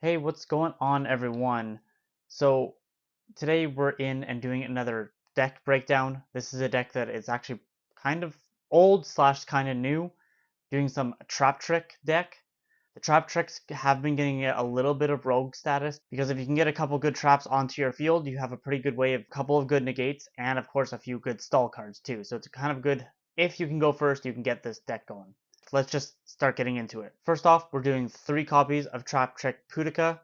Hey, what's going on, everyone? So, today we're in and doing another deck breakdown. This is a deck that is actually kind of old slash kind of new, doing some Traptrix deck. The Traptrix have been getting a little bit of rogue status because if you can get a couple good traps onto your field, you have a pretty good way of a couple of good negates and, of course, a few good stall cards too. So it's kind of good. If you can go first, you can get this deck going. Let's just start getting into it. First off, we're doing 3 copies of Traptrix Pudica.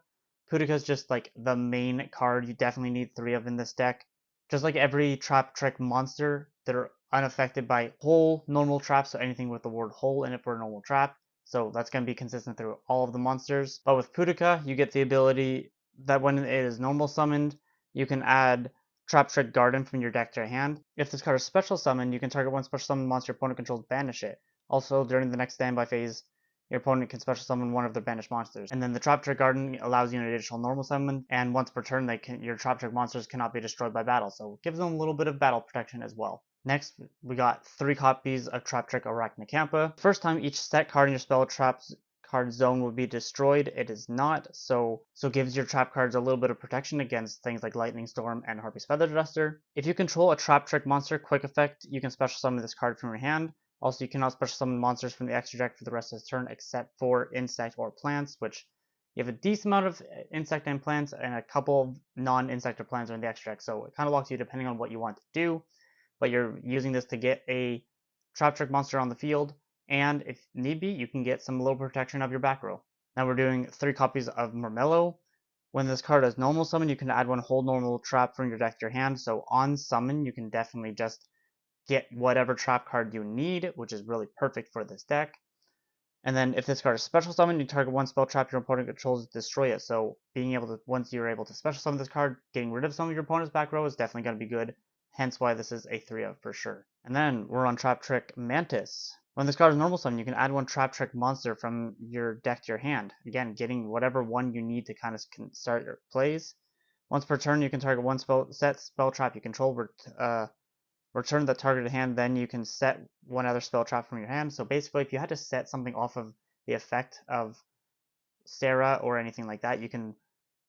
Pudica is just like the main card. You definitely need 3 of in this deck. Just like every Traptrix monster, they're unaffected by whole normal traps, so anything with the word whole in it for a normal trap. So that's going to be consistent through all of the monsters. But with Pudica, you get the ability that when it is normal summoned, you can add Traptrix Garden from your deck to your hand. If this card is special summoned, you can target one special summon monster your opponent controls, banish it. Also, during the next standby phase, your opponent can special summon one of their banished monsters. And then the Traptrix Garden allows you an additional normal summon, and once per turn, your Traptrix monsters cannot be destroyed by battle, so it gives them a little bit of battle protection as well. Next, we got 3 copies of Traptrix Arachnocampa. First time each set card in your spell traps card zone would be destroyed. It is not, so gives your trap cards a little bit of protection against things like Lightning Storm and Harpy's Feather Duster. If you control a Traptrix monster, quick effect, you can special summon this card from your hand. Also, you cannot special summon monsters from the extra deck for the rest of the turn except for insect or plants, which you have a decent amount of insect and plants, and a couple of non-insect or plants are in the extra deck, so it kind of locks you depending on what you want to do. But you're using this to get a Traptrix monster on the field, and if need be, you can get some little protection of your back row. Now we're doing 3 copies of Murmello. When this card is normal summon, you can add 1 whole normal trap from your deck to your hand, so on summon, you can definitely just get whatever trap card you need, which is really perfect for this deck. And then if this card is special summon, you target 1 spell trap your opponent controls, destroy it. So being able to, once you're able to special summon this card, getting rid of some of your opponent's back row is definitely going to be good. Hence why this is a 3 of for sure. And then we're on Traptrix Mantis. When this card is normal summon, you can add 1 Traptrix monster from your deck to your hand. Again, getting whatever one you need to kind of start your plays. Once per turn, you can target 1 spell trap you control, return the targeted hand, then you can set 1 other spell trap from your hand. So basically, if you had to set something off of the effect of Sarah or anything like that, you can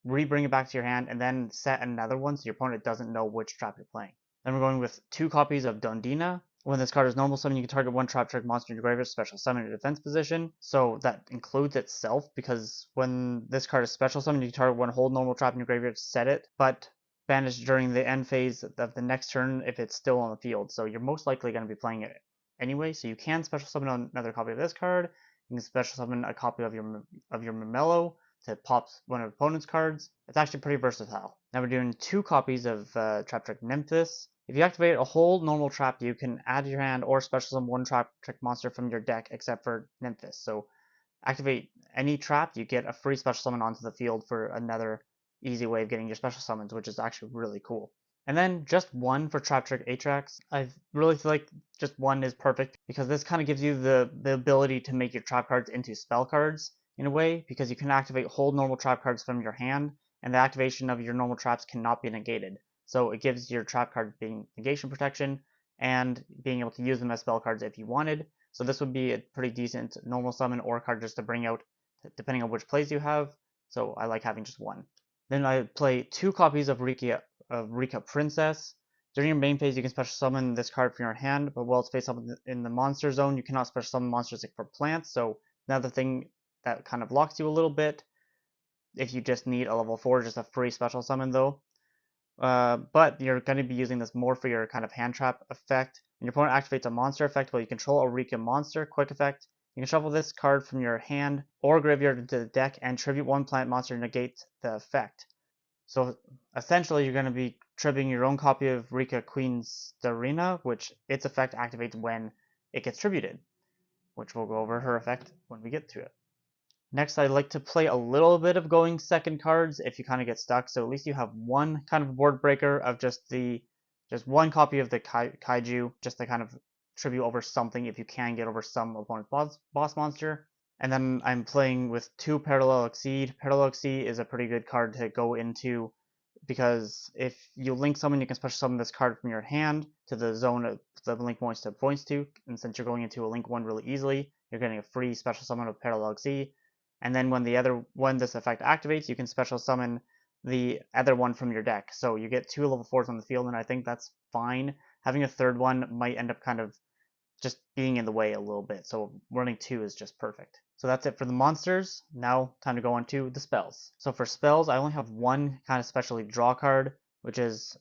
re-bring it back to your hand and then set another one so your opponent doesn't know which trap you're playing. Then we're going with 2 copies of Dondina. When this card is normal summon, you can target 1 Traptrix monster in your graveyard, special summon in your defense position. So that includes itself, because when this card is special summon, you can target 1 whole normal trap in your graveyard, set it, but banish during the end phase of the next turn if it's still on the field. So you're most likely going to be playing it anyway. So you can special summon another copy of this card. You can special summon a copy of your Mermello to pop one of your opponent's cards. It's actually pretty versatile. Now we're doing 2 copies of Traptrix Nemesis. If you activate a whole normal trap, you can add to your hand or special summon 1 Traptrix monster from your deck except for Nemesis. So activate any trap, you get a free special summon onto the field for another easy way of getting your special summons, which is actually really cool. And then just 1 for Traptrix Atrax. I really feel like just 1 is perfect because this kind of gives you the ability to make your trap cards into spell cards in a way, because you can activate whole normal trap cards from your hand, and the activation of your normal traps cannot be negated. So it gives your trap cards being negation protection and being able to use them as spell cards if you wanted. So this would be a pretty decent normal summon or card just to bring out, depending on which plays you have. So I like having just 1. Then I play 2 copies of Rika Princess. During your main phase, you can special summon this card from your hand, but while it's face up in the monster zone, you cannot special summon monsters except for plants. So another thing that kind of locks you a little bit if you just need a level 4, just a free special summon though. But you're going to be using this more for your kind of hand trap effect. When your opponent activates a monster effect while you control a Rika monster, quick effect, you can shuffle this card from your hand or graveyard into the deck and tribute 1 plant monster to negate the effect. So essentially, you're going to be tributing your own copy of Rika Queen's Darina, which its effect activates when it gets tributed, which we'll go over her effect when we get to it. Next, I like to play a little bit of going second cards if you kind of get stuck, so at least you have 1 kind of board breaker of just 1 copy of the kaiju, just to kind of tribute over something if you can get over some opponent's boss monster. And then I'm playing with 2 Parallel Exceed. Parallel Exceed is a pretty good card to go into because if you link summon, you can special summon this card from your hand to the zone the link points to, and since you're going into a link 1 really easily, you're getting a free special summon of Parallel Exceed. and then when this effect activates, you can special summon the other one from your deck. So you get 2 level 4s on the field, and I think that's fine. Having a third one might end up kind of just being in the way a little bit, so running 2 is just perfect. So that's it for the monsters. Now time to go on to the spells. So for spells, I only have one kind of specially draw card, which is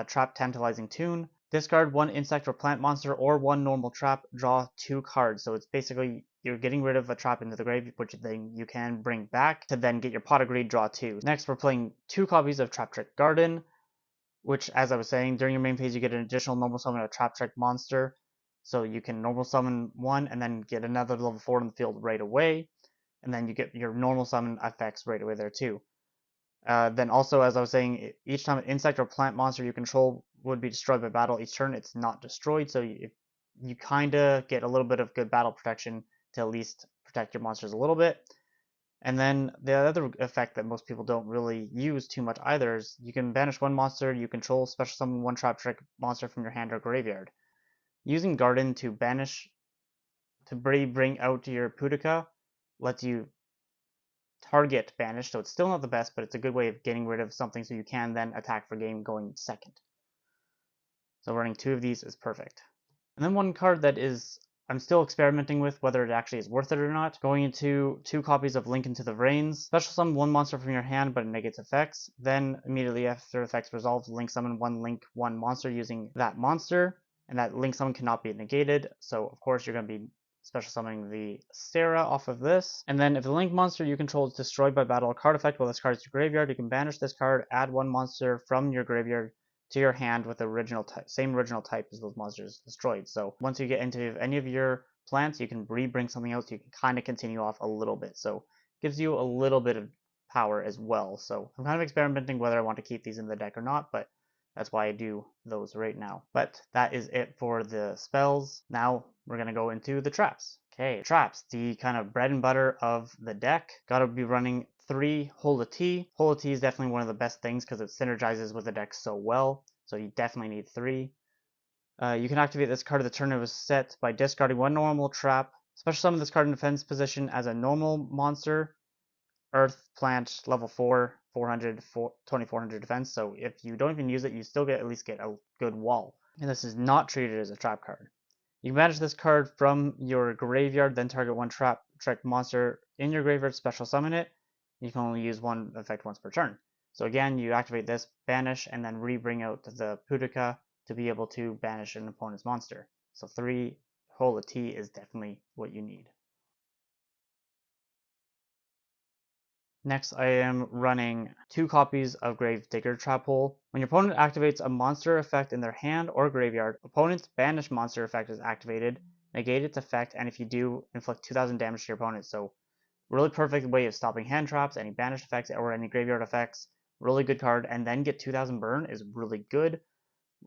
Trap Tantalizing Tune. Discard 1 insect or plant monster or 1 normal trap, draw 2 cards. So it's basically you're getting rid of a trap into the grave, which then you can bring back to then get your pot of greed, draw 2. Next, we're playing 2 copies of Traptrix Garden, which, as I was saying, during your main phase you get an additional normal summon of a Traptrix monster. So you can normal summon one and then get another level 4 on the field right away. And then you get your normal summon effects right away there too. Then also, as I was saying, each time an insect or plant monster you control would be destroyed by battle each turn, it's not destroyed, so you kind of get a little bit of good battle protection to at least protect your monsters a little bit. And then the other effect that most people don't really use too much either is you can banish one monster you control, special summon one Traptrix monster from your hand or graveyard. Using Garden to banish, to bring out your Pudica, lets you target banish, so it's still not the best, but it's a good way of getting rid of something so you can then attack for game going second. So running 2 of these is perfect. And then one card that I'm still experimenting with whether it actually is worth it or not. Going into 2 copies of Link into the Vrains. Special summon 1 monster from your hand but it negates effects. Then immediately after effects resolve, Link summon 1 monster using that monster. And that Link summon cannot be negated. So of course you're going to be special summoning the Sarah off of this. And then if the Link monster you control is destroyed by battle or card effect while this card is your graveyard, you can banish this card, add 1 monster from your graveyard to your hand with the same original type as those monsters destroyed. So once you get into any of your plants, you can bring something else. You can kind of continue off a little bit. So it gives you a little bit of power as well. So I'm kind of experimenting whether I want to keep these in the deck or not, but that's why I do those right now. But that is it for the spells. Now we're going to go into the traps. Okay, traps, the kind of bread and butter of the deck. Gotta be running 3 Hold a T. Hold a T is definitely one of the best things because it synergizes with the deck so well. So you definitely need 3. You can activate this card at the turn it was set by discarding 1 normal trap. Special summon this card in defense position as a normal monster. Earth, plant, level 4, 400, 2400 defense. So if you don't even use it, you still at least get a good wall. And this is not treated as a trap card. You can banish this card from your graveyard, then target 1 Traptrix monster in your graveyard, special summon it. You can only use 1 effect once per turn. So again, you activate this, banish, and then bring out the Pudica to be able to banish an opponent's monster. So 3 Hold a T is definitely what you need. Next, I am running 2 copies of Gravedigger Trap Hole. When your opponent activates a monster effect in their hand or graveyard, opponent's banished monster effect is activated, negate its effect, and if you do, inflict 2000 damage to your opponent. So really perfect way of stopping hand traps, any banished effects, or any graveyard effects. Really good card, and then get 2000 burn is really good.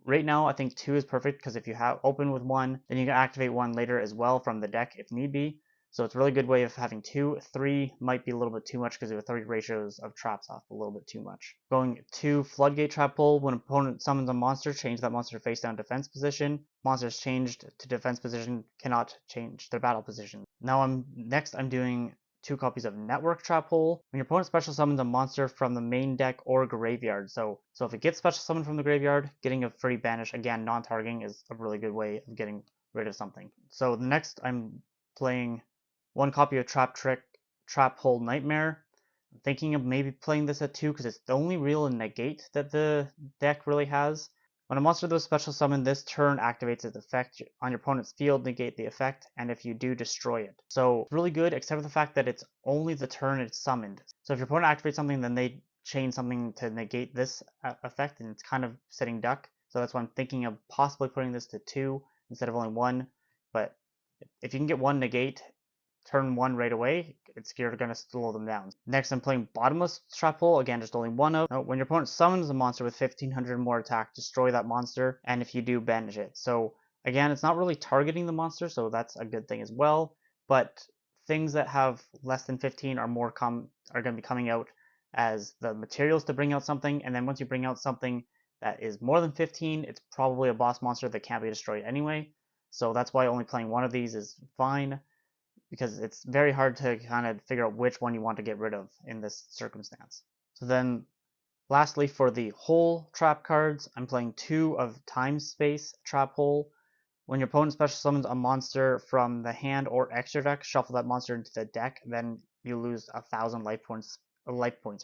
Right now, I think 2 is perfect because if you have open with 1, then you can activate 1 later as well from the deck if need be. So it's a really good way of having 2. 3 might be a little bit too much because you have 3 ratios of traps off a little bit too much. Going to Floodgate Trap Pull. When an opponent summons a monster, change that monster face down defense position. Monsters changed to defense position cannot change their battle position. Now I'm doing 2 copies of Network Trap Hole. When your opponent special summons a monster from the main deck or graveyard. So if it gets special summoned from the graveyard, getting a free banish, again, non-targeting, is a really good way of getting rid of something. So next I'm playing 1 copy of Traptrix Trap Hole Nightmare. I'm thinking of maybe playing this at 2 because it's the only real negate that the deck really has. When a monster that was special summoned this turn activates its effect on your opponent's field, negate the effect, and if you do, destroy it. So really good, except for the fact that it's only the turn it's summoned. So if your opponent activates something, then they chain something to negate this effect, and it's kind of sitting duck. So that's why I'm thinking of possibly putting this to 2 instead of only 1. But if you can get 1 negate, turn 1 right away, you're going to slow them down. Next, I'm playing Bottomless Trap Hole. Again, just only 1 of. Now, when your opponent summons a monster with 1500 more attack, destroy that monster, and if you do, banish it. So again, it's not really targeting the monster, so that's a good thing as well. But things that have less than 15 are going to be coming out as the materials to bring out something, and then once you bring out something that is more than 15, it's probably a boss monster that can't be destroyed anyway. So that's why only playing 1 of these is fine. because it's very hard to kind of figure out which one you want to get rid of in this circumstance. So then lastly, for the hole trap cards, I'm playing 2 of Time Space Trap Hole. When your opponent special summons a monster from the hand or extra deck, shuffle that monster into the deck, then you lose 1,000 life points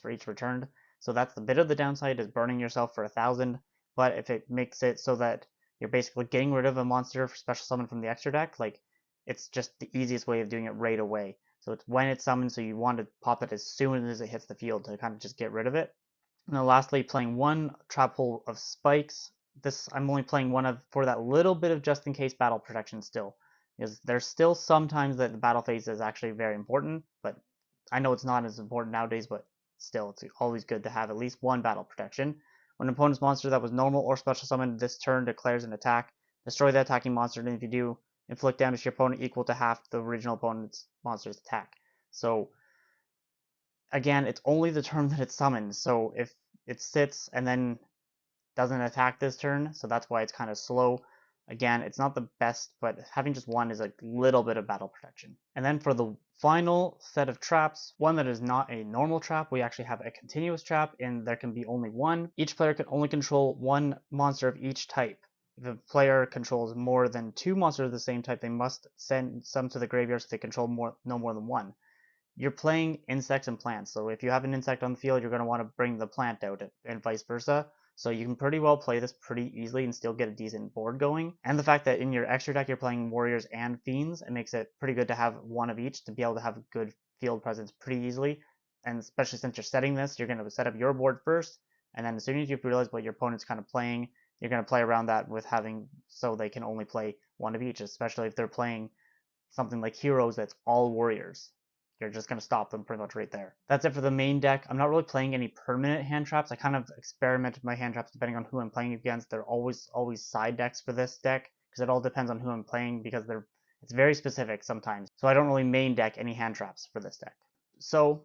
for each returned. So that's the bit of the downside, is burning yourself for 1,000. But if it makes it so that you're basically getting rid of a monster for special summon from the extra deck, like, it's just the easiest way of doing it right away. So it's when it's summoned, so you want to pop it as soon as it hits the field to kind of just get rid of it. And then lastly, playing 1 Trap Hole of Spikes. This, I'm only playing one of for that little bit of just in case battle protection still. Because there's still sometimes that the battle phase is actually very important, but I know it's not as important nowadays, but still, it's always good to have at least 1 battle protection. When an opponent's monster that was normal or special summoned this turn declares an attack, destroy the attacking monster, and if you do, inflict damage to your opponent equal to half the original opponent's monster's attack. So again, it's only the turn that it's summoned, so if it sits and then doesn't attack this turn, so that's why it's kind of slow. Again, it's not the best, but having just 1 is a little bit of battle protection. And then for the final set of traps, one that is not a normal trap, we actually have a continuous trap, and there can be only 1. Each player can only control 1 monster of each type. If a player controls more than 2 monsters of the same type, they must send some to the graveyard so they control no more than 1. You're playing insects and plants, so if you have an insect on the field, you're going to want to bring the plant out, and vice versa. So you can pretty well play this pretty easily and still get a decent board going. And the fact that in your extra deck you're playing warriors and fiends, it makes it pretty good to have 1 of each to be able to have a good field presence pretty easily. And especially since you're setting this, you're going to set up your board first, and then as soon as you realize what your opponent's kind of playing, you're going to play around that with having so they can only play 1 of each, especially if they're playing something like heroes that's all warriors. You're just going to stop them pretty much right there. That's it for the main deck. I'm not really playing any permanent hand traps. I kind of experiment with my hand traps depending on who I'm playing against. They're always side decks for this deck because it all depends on who I'm playing, because it's very specific sometimes. So I don't really main deck any hand traps for this deck. So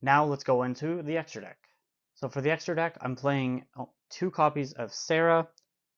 now let's go into the extra deck. So for the extra deck, I'm playing 2 copies of Sarah.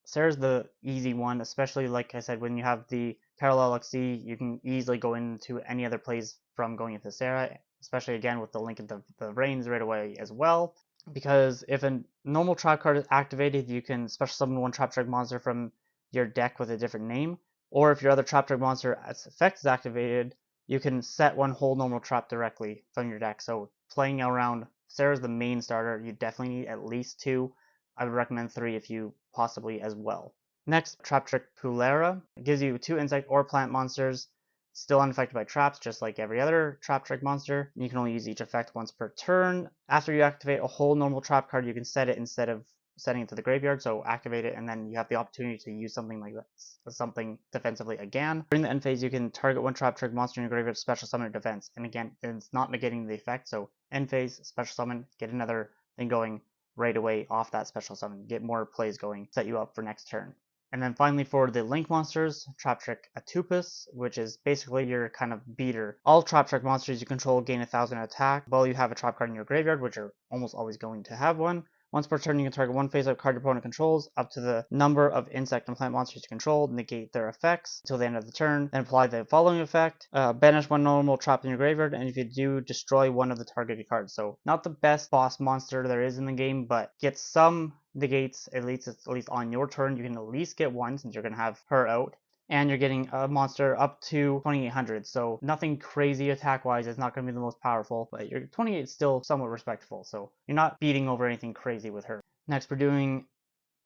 Sarah's the easy one, especially like I said, when you have the Parallel XC, you can easily go into any other plays from going into Sarah, especially again with the link of the Reigns right away as well. Because if a normal trap card is activated, you can special summon 1 Traptrix monster from your deck with a different name. Or if your other Traptrix monster as effect is activated, you can set 1 whole normal trap directly from your deck. So playing around Sarah's the main starter. You definitely need at least 2. I would recommend 3 if you possibly as well. Next, Traptrix Pulera. It gives you 2 insect or plant monsters, still unaffected by traps, just like every other Traptrix monster. You can only use each effect once per turn. After you activate a whole normal trap card, you can set it instead of setting it to the graveyard, so activate it, and then you have the opportunity to use something like that, something defensively again. During the end phase, you can target 1 Traptrix monster in your graveyard, special summon or defense, and again, it's not negating the effect, so end phase, special summon, get another thing going right away off that special summon, get more plays going, set you up for next turn. And then finally for the link monsters, Traptrix Atupus, which is basically your kind of beater. All Traptrix monsters you control gain 1,000 attack while you have a trap card in your graveyard, which are almost always going to have one. Once per turn, you can target 1 face-up card your opponent controls up to the number of insect and plant monsters you control, negate their effects until the end of the turn, then apply the following effect. Banish 1 normal trap in your graveyard, and if you do, destroy 1 of the targeted cards. So not the best boss monster there is in the game, but gets some negates, at least on your turn. You can at least get 1 since you're going to have her out. And you're getting a monster up to 2800, so nothing crazy attack-wise. It's not going to be the most powerful, but your 28 is still somewhat respectful, so you're not beating over anything crazy with her. Next, we're doing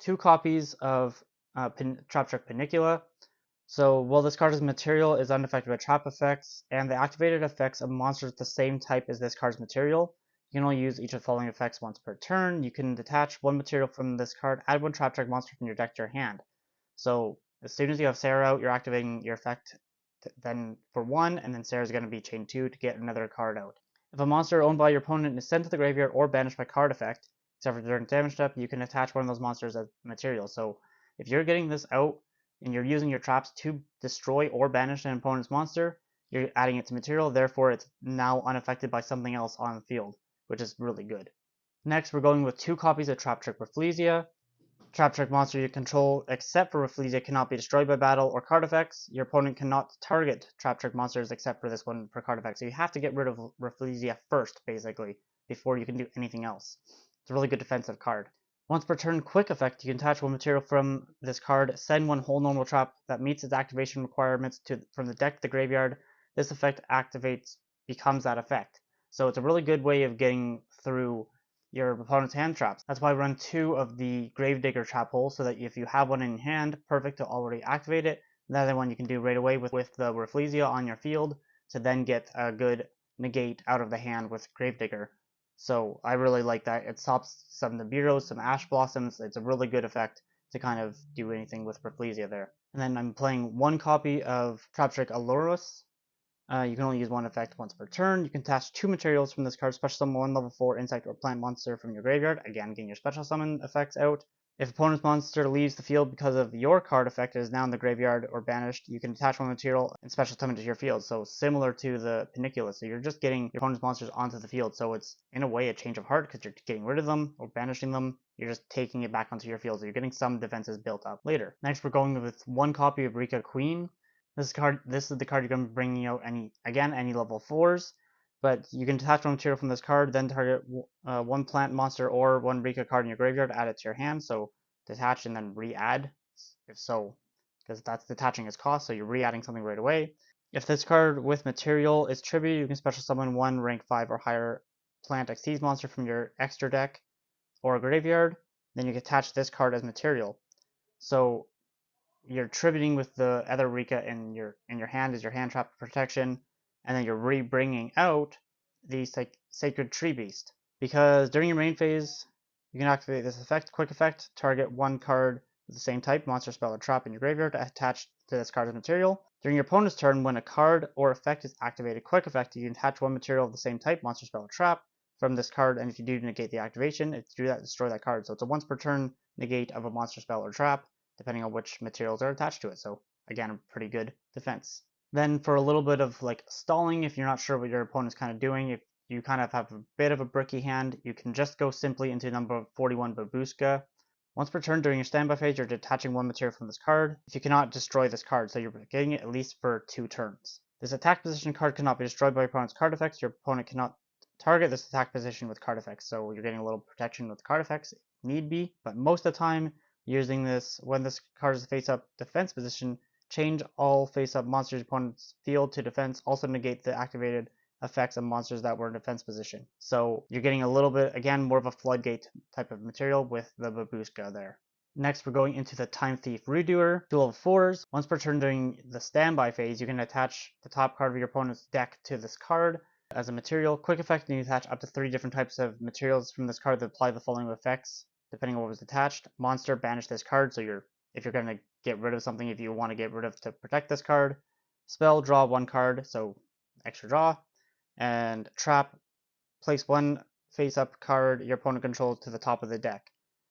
2 copies of Traptrix Panicula. So while this card's material is unaffected by trap effects, and the activated effects of monsters the same type as this card's material, you can only use each of the following effects once per turn. You can detach 1 material from this card, add 1 Traptrix monster from your deck to your hand. So as soon as you have Sarah out, you're activating your effect then for 1, and then Sarah's going to be chain 2 to get another card out. If a monster owned by your opponent is sent to the graveyard or banished by card effect, except for during damage step, you can attach 1 of those monsters as material. So if you're getting this out and you're using your traps to destroy or banish an opponent's monster, you're adding it to material, therefore it's now unaffected by something else on the field, which is really good. Next, we're going with 2 copies of Traptrix Rafflesia. Traptrix monster you control, except for Rafflesia, cannot be destroyed by battle or card effects. Your opponent cannot target Traptrix monsters except for this one for card effects. So you have to get rid of Rafflesia first, basically, before you can do anything else. It's a really good defensive card. Once per turn, quick effect, you can attach one material from this card, send one whole normal trap that meets its activation requirements from the deck to the graveyard. This effect becomes that effect. So it's a really good way of getting through your opponent's hand traps. That's why I run 2 of the Gravedigger trap holes, so that if you have one in hand, perfect to already activate it. The other one you can do right away with the Rafflesia on your field to then get a good negate out of the hand with Gravedigger. So I really like that. It stops some Nibiros, some Ash Blossoms. It's a really good effect to kind of do anything with Rafflesia there. And then I'm playing 1 copy of Traptrix Alurus. You can only use 1 effect once per turn. You can attach 2 materials from this card, special summon 1 level 4 insect or plant monster from your graveyard, again getting your special summon effects out. If opponent's monster leaves the field because of your card effect is now in the graveyard or banished, you can attach 1 material and special summon to your field. So similar to the Paniculus. So you're just getting your opponent's monsters onto the field. So it's in a way a change of heart because you're getting rid of them or banishing them. You're just taking it back onto your field. So you're getting some defenses built up later. Next, we're going with 1 copy of Rika Queen. This is the card you're going to be bringing out any level 4s, but you can attach 1 material from this card, then target 1 plant monster or 1 Rika card in your graveyard, add it to your hand, so detach and then re-add, if so, because that's detaching its cost, so you're re-adding something right away. If this card with material is tribute, you can special summon 1 rank 5 or higher plant Xyz monster from your extra deck or graveyard, then you can attach this card as material. So you're tributing with the other Rika in your hand as your hand trap protection, and then you're re-bringing out the Sacred Tree Beast. Because during your main phase, you can activate this effect, quick effect, target 1 card with the same type, monster, spell, or trap in your graveyard attached to this card as material. During your opponent's turn, when a card or effect is activated, quick effect, you can attach 1 material of the same type, monster, spell, or trap, from this card, and if you do negate the activation, if you do that, destroy that card. So it's a once per turn negate of a monster, spell, or trap, depending on which materials are attached to it. So again, a pretty good defense. Then for a little bit of like stalling, if you're not sure what your opponent's kind of doing, if you kind of have a bit of a bricky hand, you can just go simply into number 41 Babushka. Once per turn during your standby phase, you're detaching 1 material from this card. If you cannot destroy this card, so you're getting it at least for 2 turns. This attack position card cannot be destroyed by your opponent's card effects. Your opponent cannot target this attack position with card effects, so you're getting a little protection with card effects if need be, but most of the time using this, when this card is face up defense position, change all face up monsters opponent's field to defense, also negate the activated effects of monsters that were in defense position. So you're getting a little bit, again, more of a floodgate type of material with the Babushka there. Next, we're going into the Time Thief Redoer, 2 level 4s. Once per turn during the standby phase, you can attach the top card of your opponent's deck to this card as a material. Quick effect, and you attach up to 3 different types of materials from this card that apply the following effects depending on what was attached. Monster, banish this card, so if you're going to get rid of something, if you want to get rid of to protect this card. Spell, draw 1 card, so extra draw. And trap, place 1 face-up card your opponent controls to the top of the deck.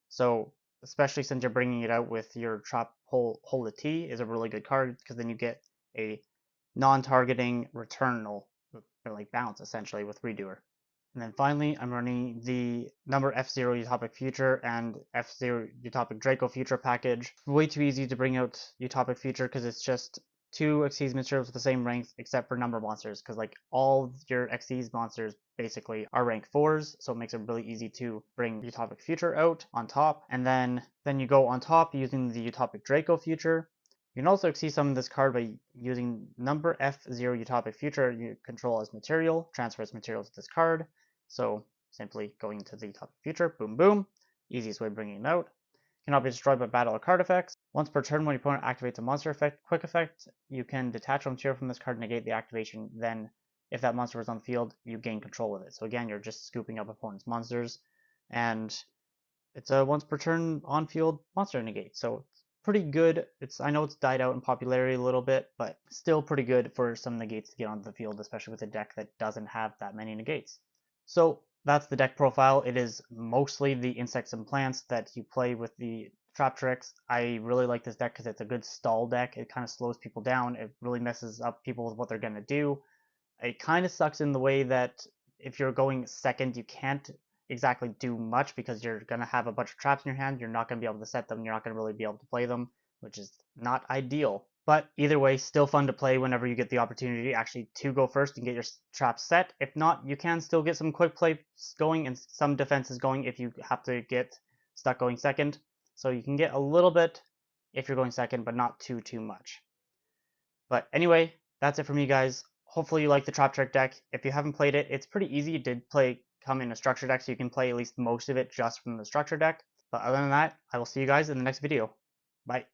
So especially since you're bringing it out with your trap Hold the T is a really good card, because then you get a non-targeting returnal, or like bounce essentially with Redoer. And then finally, I'm running the number F0 Utopic Future and F0 Utopic Draco Future package. Way too easy to bring out Utopic Future because it's just 2 Xyz materials with the same ranks except for number monsters, because like all your Xyz monsters basically are rank 4s, so it makes it really easy to bring Utopic Future out on top. And then you go on top using the Utopic Draco Future. You can also see some of this card by using number F0 Utopic Future you control as material, transfer its material to this card. So simply going to the Utopic Future, boom boom, easiest way of bringing it out. Cannot be destroyed by battle or card effects. Once per turn when your opponent activates a monster effect, quick effect, you can detach one material from this card, negate the activation, then if that monster was on the field, you gain control of it. So again, you're just scooping up opponent's monsters, and it's a once per turn on-field monster negate. So it's pretty good. I know it's died out in popularity a little bit, but still pretty good for some negates to get onto the field, especially with a deck that doesn't have that many negates. So that's the deck profile. It is mostly the insects and plants that you play with the Traptrix. I really like this deck because it's a good stall deck. It kind of slows people down. It really messes up people with what they're going to do. It kind of sucks in the way that if you're going second, you can't exactly do much because you're going to have a bunch of traps in your hand. You're not going to be able to set them. You're not going to really be able to play them, which is not ideal. But either way, still fun to play whenever you get the opportunity actually to go first and get your traps set. If not, you can still get some quick plays going and some defenses going if you have to get stuck going second. So you can get a little bit if you're going second, but not too much. But anyway, that's it from you guys. Hopefully you like the Traptrix deck. If you haven't played it, it's pretty easy. It did come in a structure deck, so you can play at least most of it just from the structure deck. But other than that, I will see you guys in the next video. Bye.